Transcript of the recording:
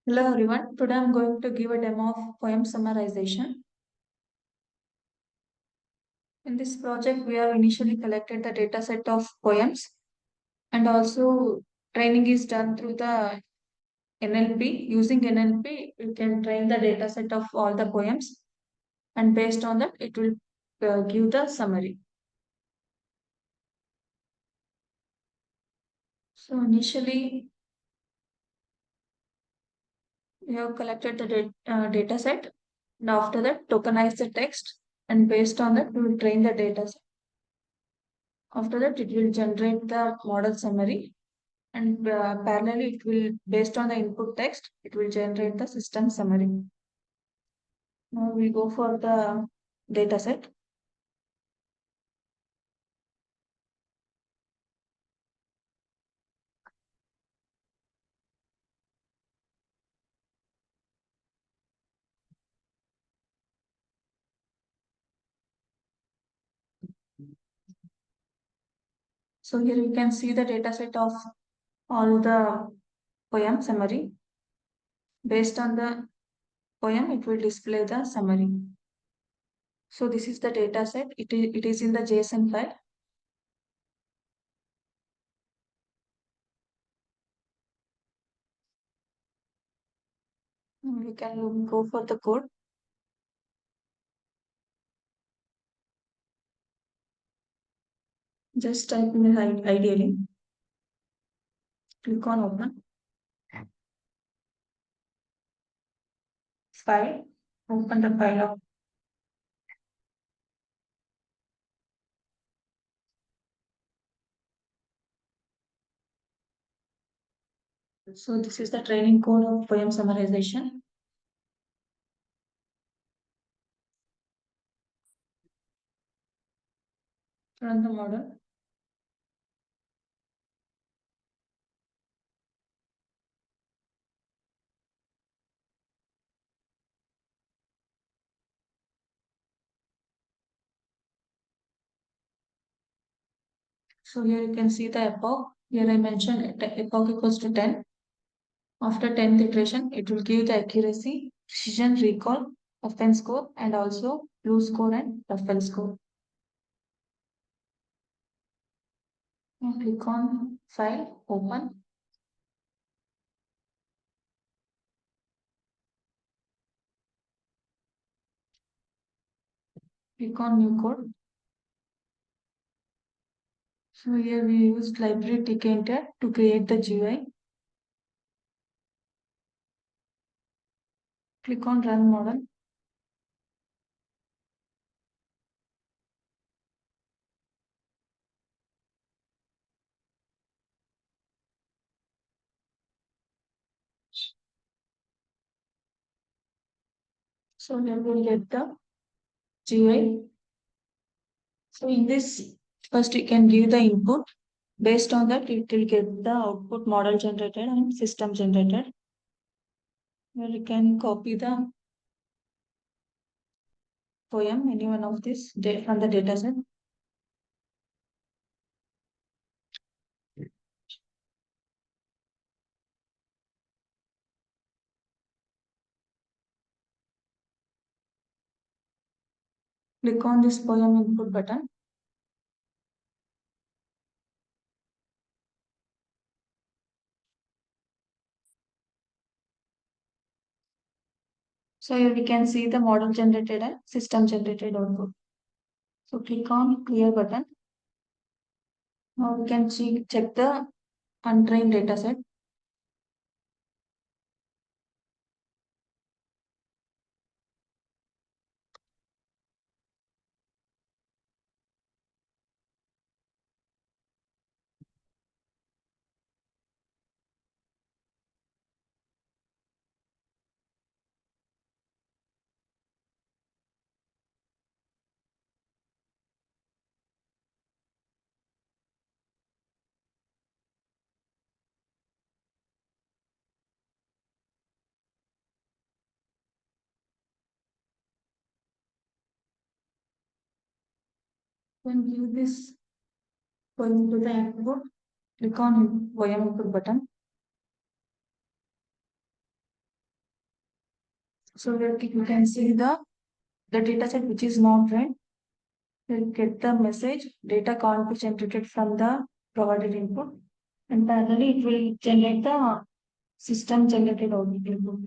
Hello everyone. Today I'm going to give a demo of poem summarization. In this project, we have initially collected the data set of poems and also training is done through the NLP. Using NLP, you can train the data set of all the poems and based on that, it will give the summary. So initially, we have collected the data set and after that, tokenize the text and based on that, we will train the data set. After that, it will generate the model summary and parallelly it will based on the input text it will generate the system summary. Now we go for the data set. So here you can see the data set of all the poem summary. Based on the poem it will display the summary. So this is the data set. It is in the JSON file. We can go for the code. Just type in the ideally. Click on open file. Open the file of. So this is the training code of poem summarization. Run the model. So here you can see the epoch. Here I mentioned epoch equals to 10. After 10th iteration, it will give the accuracy, precision, recall, offense score, and also blue score and ruffle score. Now click on File, Open. Click on New Code. So here we used library tkinter to create the GUI. Click on Run Model. So here we'll get the GUI. So in this, first you can give the input. Based on that, it will get the output model generated and system generated. Where you can copy the poem, any one of this from the data set. Click on this poem input button. So here we can see the model generated and system generated output. So click on clear button. Now we can check the untrained data set. Then give this poem to the input. Click on poem input button. So that you can see the data set which is not trained. You'll get the message data can't be generated from the provided input, and finally it will generate the system generated output input.